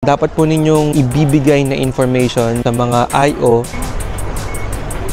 Dapat po ninyong ibibigay na information sa mga IO.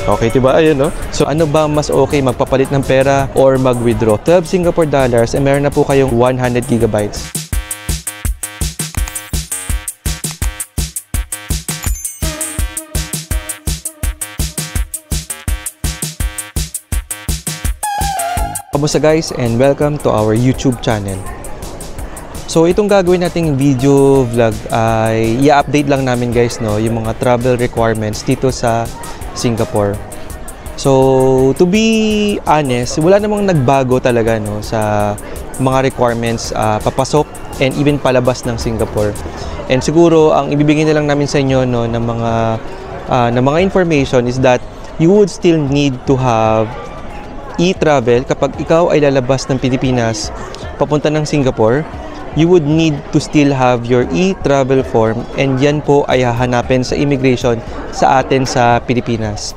Okay, diba? Ayun, no? So, ano ba mas okay, magpapalit ng pera or mag-withdraw? 12 Singapore dollars, meron na po kayong 100 gigabytes. Kamusta guys, and welcome to our YouTube channel. So itong gagawin nating video vlog ay i-update lang namin guys, no, yung mga travel requirements dito sa Singapore. So to be honest, wala namang nagbago talaga, no, sa mga requirements papasok and even palabas ng Singapore. And siguro ang ibibigay na lang namin sa inyo, no, ng mga information is that you would still need to have e-travel kapag ikaw ay lalabas ng Pilipinas papunta ng Singapore. You would need to still have your e-travel form, and yan po ay hahanapin sa immigration sa atin sa Pilipinas.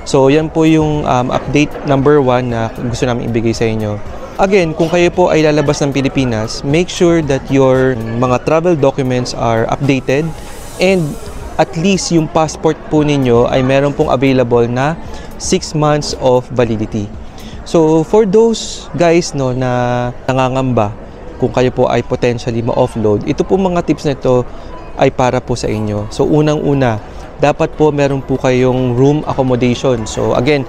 So yan po yung update number 1 na gusto namin ibigay sa inyo. Again, kung kayo po ay lalabas ng Pilipinas, make sure that your mga travel documents are updated, and at least yung passport po ninyo ay meron pong available na 6 months of validity. So for those guys, no, na nangangamba kung kayo po ay potentially ma-offload, ito po mga tips na ito ay para po sa inyo. So unang-una, dapat po meron po kayong room accommodation. So again,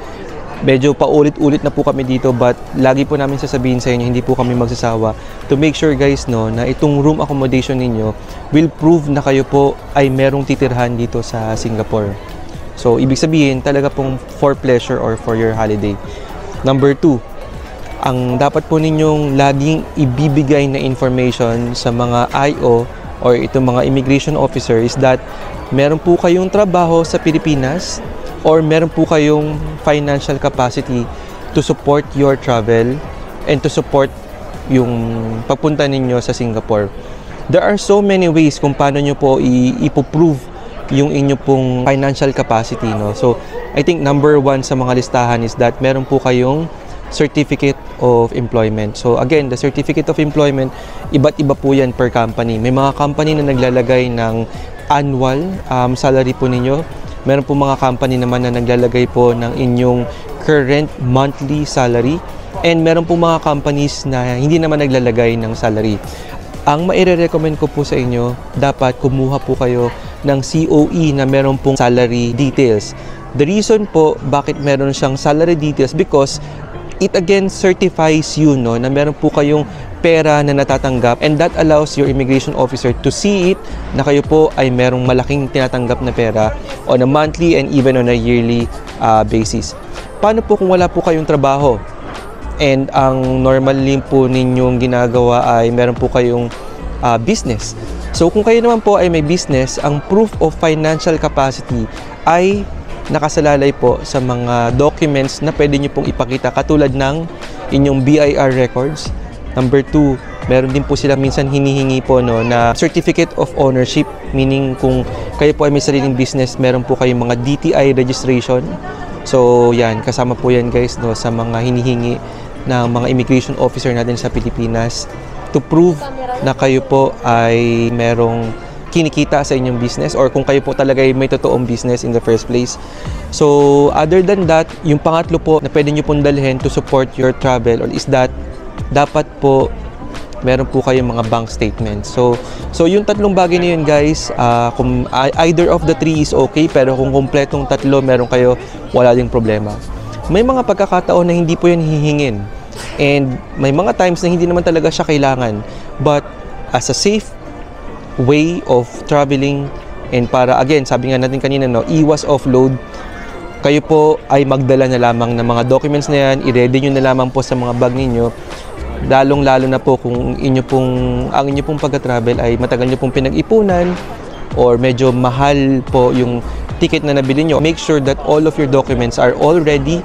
medyo paulit-ulit na po kami dito, but lagi po namin sasabihin sa inyo, hindi po kami magsasawa to make sure guys, no, na itong room accommodation ninyo will prove na kayo po ay merong titirhan dito sa Singapore. So ibig sabihin talaga pong for pleasure or for your holiday. Number 2, ang dapat po ninyong laging ibibigay na information sa mga IO or itong mga immigration officer is that meron po kayong trabaho sa Pilipinas or meron po kayong financial capacity to support your travel and to support yung pagpunta ninyo sa Singapore. There are so many ways kung paano nyo po ipoprove yung inyo pong financial capacity, no? So I think number 1 sa mga listahan is that meron po kayong certificate of employment. So again, the certificate of employment, iba't iba po yan per company. May mga company na naglalagay ng annual salary po ninyo. Meron po mga company naman na naglalagay po ng inyong current monthly salary. And meron po mga companies na hindi naman naglalagay ng salary. Ang maire-recommend ko po sa inyo, dapat kumuha po kayo ng COE na meron pong salary details. The reason po bakit meron siyang salary details, because it again certifies you, no, na meron po kayong pera na natatanggap, and that allows your immigration officer to see it na kayo po ay merong malaking tinatanggap na pera on a monthly and even on a yearly basis. Paano po kung wala po kayong trabaho and ang normally po ninyong ginagawa ay meron po kayong business? So kung kayo naman po ay may business, ang proof of financial capacity ay nakasalalay po sa mga documents na pwede nyo pong ipakita, katulad ng inyong BIR records. Number 2, meron din po sila minsan hinihingi po, no, na certificate of ownership, meaning kung kayo po ay may sariling business, meron po kayong mga DTI registration. So yan, kasama po yan guys, no, sa mga hinihingi ng mga immigration officer natin sa Pilipinas to prove na kayo po ay merong kinikita sa inyong business, or kung kayo po talaga ay may totoong business in the first place. So other than that, yung pangatlo po na pwede nyo pong dalhin to support your travel is that dapat po meron po kayong mga bank statements. So yung tatlong bagay na yun guys, kung either of the three is okay, pero kung kompletong tatlo meron kayo, wala ding problema. May mga pagkakataon na hindi po yan hihingin, and may mga times na hindi naman talaga siya kailangan, but as a safe way of traveling, and para again, sabi nga natin kanina, no, iwas offload, kayo po ay magdala na lamang ng mga documents na yan, i-ready nyo na lamang po sa mga bag ninyo, lalong-lalo na po kung ang inyo pong pagka-travel ay matagal nyo pong pinag-ipunan or medyo mahal po yung ticket na nabili nyo. Make sure that all of your documents are all ready.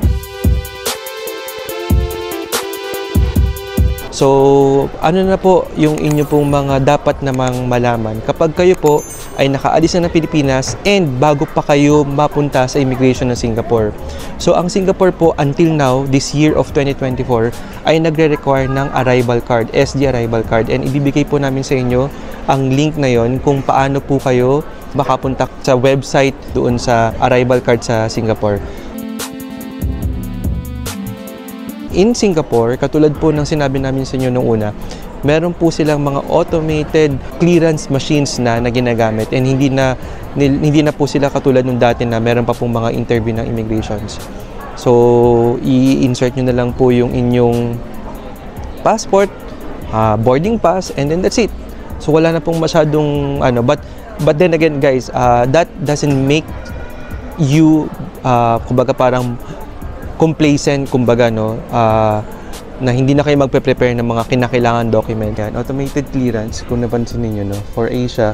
So, ano na po yung inyo pong mga dapat namang malaman kapag kayo po ay nakaalis na ng Pilipinas and bago pa kayo mapunta sa immigration ng Singapore. So, ang Singapore po until now, this year of 2024, ay nagre-require ng arrival card, SG arrival card. And ibibigay po namin sa inyo ang link na yon kung paano po kayo makapunta sa website doon sa arrival card sa Singapore. In Singapore, katulad po ng sinabi namin sa inyo nung una, meron po silang mga automated clearance machines na ginagamit, and hindi na po sila katulad nung dati na meron pa pong mga interview ng immigrations. So, i-insert nyo na lang po yung inyong passport, boarding pass, and then that's it. So, wala na pong masyadong but then again guys, that doesn't make you kumbaga parang complacent, kumbaga, no, na hindi na kayo magpe-prepare ng mga kinakailangan document. Yan, automated clearance, kung napansin niyo, no, for Asia,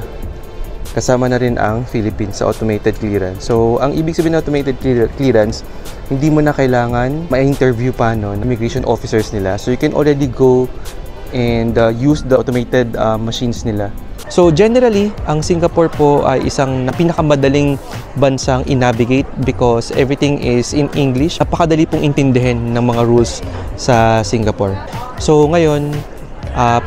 kasama na rin ang Philippines sa automated clearance. So, ang ibig sabihin ng automated clearance, hindi mo na kailangan ma-interview pa, no, ng immigration officers nila. So, you can already go and use the automated machines nila. So generally, ang Singapore po ay isang pinakamadaling bansang i-navigate because everything is in English. Napakadali pong intindihin ng mga rules sa Singapore. So ngayon,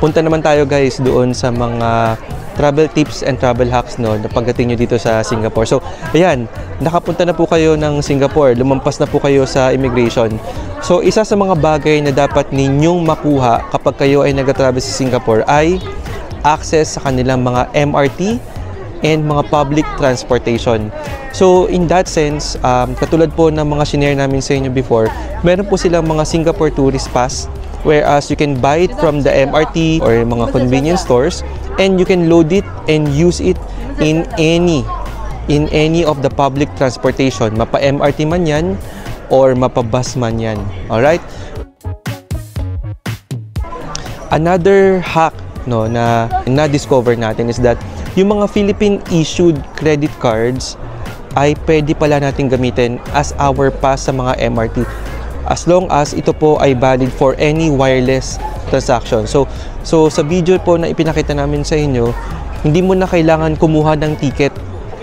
punta naman tayo guys doon sa mga travel tips and travel hacks, no, na pagdating nyo dito sa Singapore. So ayan, nakapunta na po kayo ng Singapore, lumampas na po kayo sa immigration. So isa sa mga bagay na dapat ninyong makuha kapag kayo ay nag-travel sa Singapore ay access sa kanilang mga MRT and mga public transportation. So in that sense, katulad po ng mga shinare namin sa inyo before, meron po silang mga Singapore Tourist Pass, whereas you can buy it from the MRT or mga convenience stores, and you can load it and use it in any of the public transportation, mapa MRT man yan or mapa bus man yan. Alright? Another hack, no, na na-discover natin is that yung mga Philippine issued credit cards ay pwede pala natin gamitin as our pass sa mga MRT as long as ito po ay valid for any wireless transaction. So sa video po na ipinakita namin sa inyo, hindi mo na kailangan kumuha ng ticket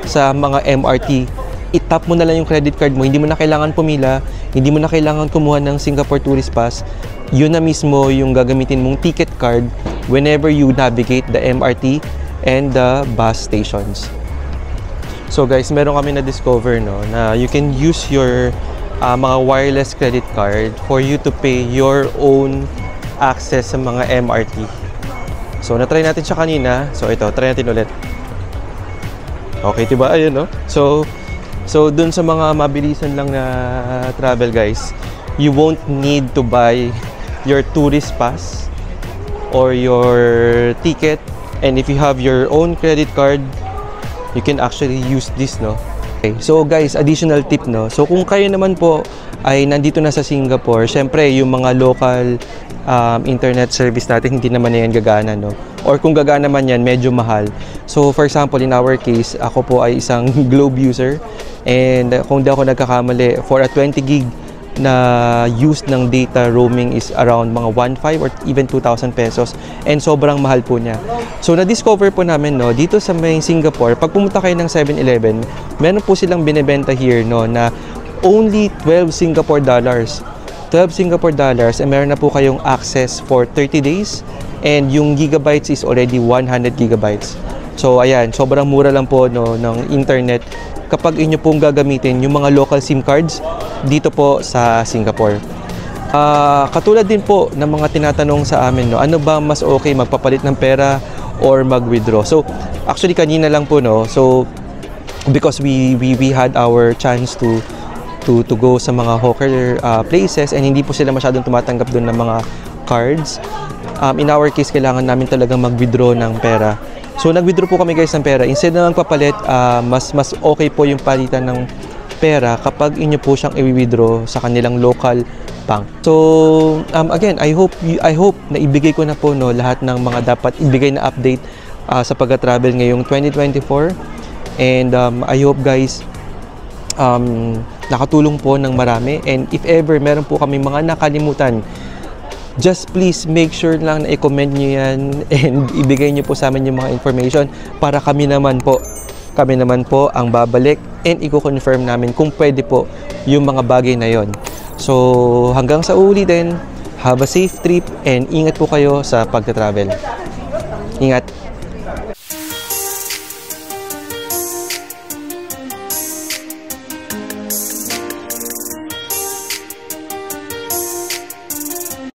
sa mga MRT. I-tap mo na lang yung credit card mo, hindi mo na kailangan pumila, hindi mo na kailangan kumuha ng Singapore Tourist Pass. Yun na mismo yung gagamitin mong ticket card whenever you navigate the MRT and the bus stations. So guys, meron kami na-discover, no, na you can use your mga wireless credit card for you to pay your own access sa mga MRT. So na-try natin siya kanina. So ito, try natin ulit. Okay, diba? Ayun, no? So dun sa mga mabilisan lang na travel guys, you won't need to buy your tourist pass or your ticket, and if you have your own credit card, you can actually use this, no? Okay, so guys, additional tip, no? So kung kayo naman po ay nandito na sa Singapore, syempre yung mga local internet service natin hindi naman na yan gagana, no? Or kung gagana man yan, medyo mahal. So for example, in our case, ako po ay isang Globe user, and kung di ako nagkakamali, for a 20 gig na use ng data roaming is around mga 1,500 or even 2,000 pesos, and sobrang mahal po niya. So na-discover po namin, no, dito sa may Singapore, pag pumunta kayo ng 7-Eleven, meron po silang binebenta here, no, na only 12 Singapore dollars. 12 Singapore dollars, and meron na po kayong access for 30 days, and yung gigabytes is already 100 gigabytes. So ayan, sobrang mura lang po, no, ng internet kapag inyo pong gagamitin yung mga local SIM cards dito po sa Singapore. Katulad din po ng mga tinatanong sa amin, no, ano ba mas okay, magpapalit ng pera or mag-withdraw? So actually kanina lang po, no, so because we had our chance to go sa mga hawker places, and hindi po sila masyadong tumatanggap doon ng mga cards. In our case, kailangan namin talagang mag-withdraw ng pera. So nag-withdraw po kami guys ng pera. Instead na magpapalit, mas okay po yung palitan ng pera kapag inyo po siyang i-withdraw sa kanilang local bank. So again, I hope na ibigay ko na po, no, lahat ng mga dapat ibigay na update sa pag-travel ngayong 2024. And I hope guys nakatulong po ng marami, and if ever meron po kami mga nakalimutan just please make sure lang na i-comment nyo yan and ibigay nyo po sa amin yung mga information para kami naman po ang babalik and i-confirm namin kung pwede po yung mga bagay na yon. So hanggang sa uulitin, have a safe trip and ingat po kayo sa pagta-travel. Ingat!